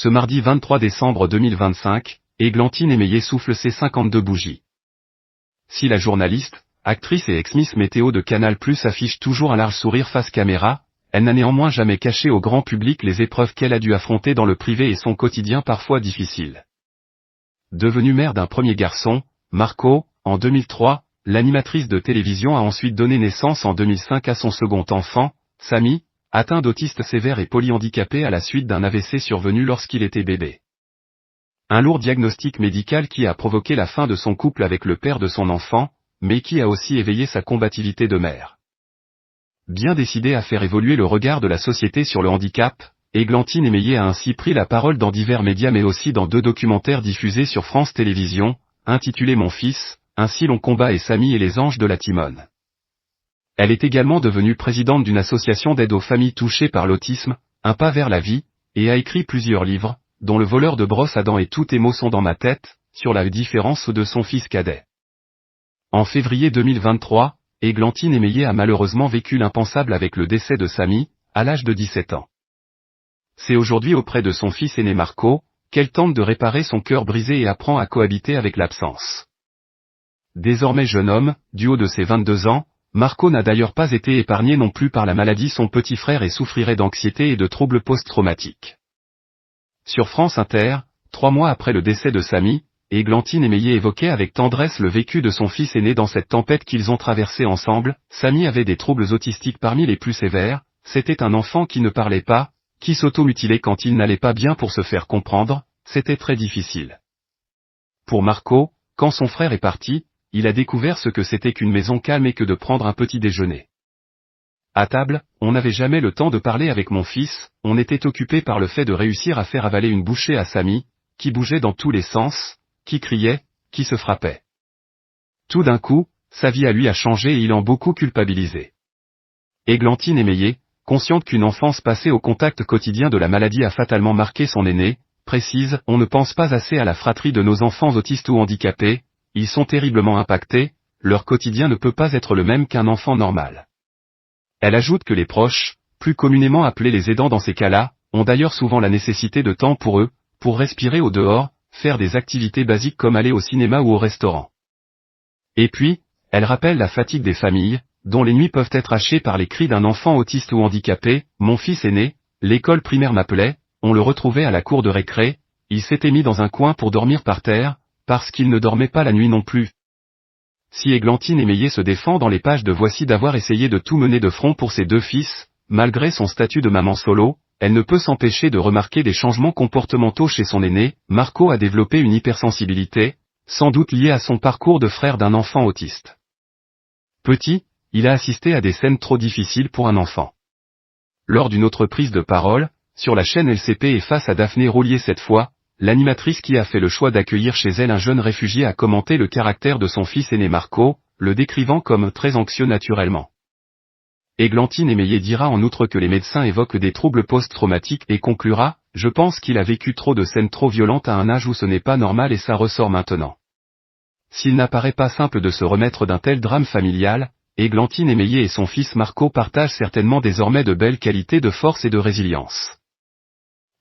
Ce mardi 23 décembre 2025, Églantine Émeillé souffle ses 52 bougies. Si la journaliste, actrice et ex-Miss Météo de Canal+ affiche toujours un large sourire face caméra, elle n'a néanmoins jamais caché au grand public les épreuves qu'elle a dû affronter dans le privé et son quotidien parfois difficile. Devenue mère d'un premier garçon, Marco, en 2003, l'animatrice de télévision a ensuite donné naissance en 2005 à son second enfant, Samy, atteint d'autisme sévère et polyhandicapé à la suite d'un AVC survenu lorsqu'il était bébé. Un lourd diagnostic médical qui a provoqué la fin de son couple avec le père de son enfant, mais qui a aussi éveillé sa combativité de mère. Bien décidée à faire évoluer le regard de la société sur le handicap, Églantine Émeillé a ainsi pris la parole dans divers médias mais aussi dans 2 documentaires diffusés sur France Télévisions, intitulés Mon fils, Un si long combat et Samy et les anges de la Timone. Elle est également devenue présidente d'une association d'aide aux familles touchées par l'autisme, Un pas vers la vie, et a écrit plusieurs livres, dont Le voleur de brosse à dents et Tous tes mots sont dans ma tête, sur la différence de son fils cadet. En février 2023, Églantine Émeillé a malheureusement vécu l'impensable avec le décès de Samy, à l'âge de 17 ans. C'est aujourd'hui auprès de son fils aîné Marco, qu'elle tente de réparer son cœur brisé et apprend à cohabiter avec l'absence. Désormais jeune homme, du haut de ses 22 ans, Marco n'a d'ailleurs pas été épargné non plus par la maladie. Son petit frère et souffrirait d'anxiété et de troubles post-traumatiques. Sur France Inter, 3 mois après le décès de Samy, Églantine Émeillé évoquait avec tendresse le vécu de son fils aîné dans cette tempête qu'ils ont traversée ensemble. Samy avait des troubles autistiques parmi les plus sévères, c'était un enfant qui ne parlait pas, qui s'automutilait quand il n'allait pas bien pour se faire comprendre, c'était très difficile. Pour Marco, quand son frère est parti, il a découvert ce que c'était qu'une maison calme et que de prendre un petit déjeuner. À table, on n'avait jamais le temps de parler avec mon fils, on était occupé par le fait de réussir à faire avaler une bouchée à Samy, qui bougeait dans tous les sens, qui criait, qui se frappait. Tout d'un coup, sa vie à lui a changé et il en beaucoup culpabilisé. Églantine Émeillé, consciente qu'une enfance passée au contact quotidien de la maladie a fatalement marqué son aîné, précise « On ne pense pas assez à la fratrie de nos enfants autistes ou handicapés, ils sont terriblement impactés, leur quotidien ne peut pas être le même qu'un enfant normal. » Elle ajoute que les proches, plus communément appelés les aidants dans ces cas-là, ont d'ailleurs souvent la nécessité de temps pour eux, pour respirer au dehors, faire des activités basiques comme aller au cinéma ou au restaurant. Et puis, elle rappelle la fatigue des familles, dont les nuits peuvent être hachées par les cris d'un enfant autiste ou handicapé. Mon fils aîné, l'école primaire m'appelait, on le retrouvait à la cour de récré, il s'était mis dans un coin pour dormir par terre, parce qu'il ne dormait pas la nuit non plus. Si Églantine Émeillé se défend dans les pages de Voici d'avoir essayé de tout mener de front pour ses 2 fils, malgré son statut de maman solo, elle ne peut s'empêcher de remarquer des changements comportementaux chez son aîné. Marco a développé une hypersensibilité, sans doute liée à son parcours de frère d'un enfant autiste. Petit, il a assisté à des scènes trop difficiles pour un enfant. Lors d'une autre prise de parole, sur la chaîne LCP et face à Daphné Roulier cette fois, l'animatrice qui a fait le choix d'accueillir chez elle un jeune réfugié a commenté le caractère de son fils aîné Marco, le décrivant comme très anxieux naturellement. Églantine Émeillé dira en outre que les médecins évoquent des troubles post-traumatiques et conclura « Je pense qu'il a vécu trop de scènes trop violentes à un âge où ce n'est pas normal et ça ressort maintenant. » S'il n'apparaît pas simple de se remettre d'un tel drame familial, Églantine Émeillé et son fils Marco partagent certainement désormais de belles qualités de force et de résilience.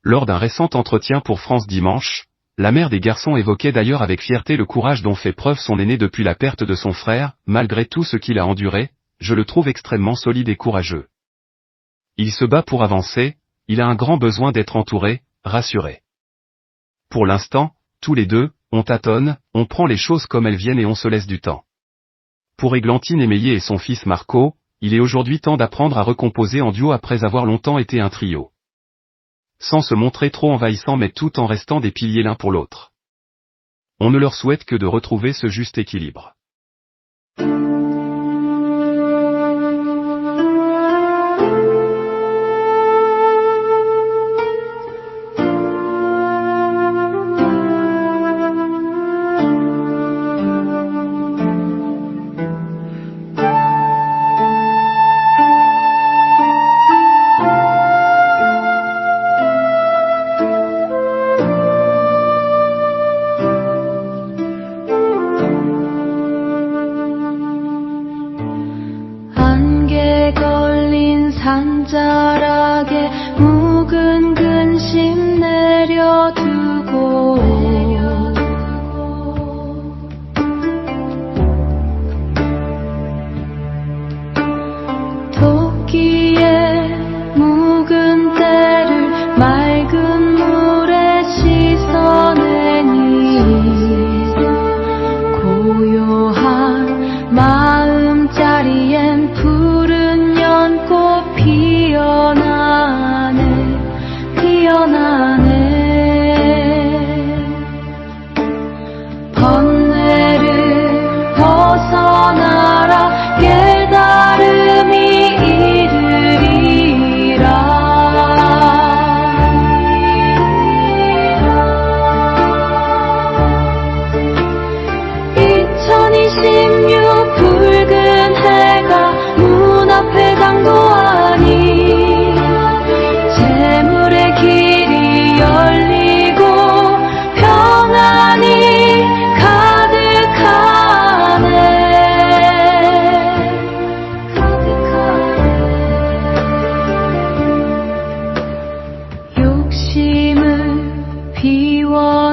Lors d'un récent entretien pour France Dimanche, la mère des garçons évoquait d'ailleurs avec fierté le courage dont fait preuve son aîné depuis la perte de son frère. Malgré tout ce qu'il a enduré, je le trouve extrêmement solide et courageux. Il se bat pour avancer, il a un grand besoin d'être entouré, rassuré. Pour l'instant, tous les deux, on tâtonne, on prend les choses comme elles viennent et on se laisse du temps. Pour Églantine Émeillé et son fils Marco, il est aujourd'hui temps d'apprendre à recomposer en duo après avoir longtemps été un trio. Sans se montrer trop envahissant mais tout en restant des piliers l'un pour l'autre. On ne leur souhaite que de retrouver ce juste équilibre. 비워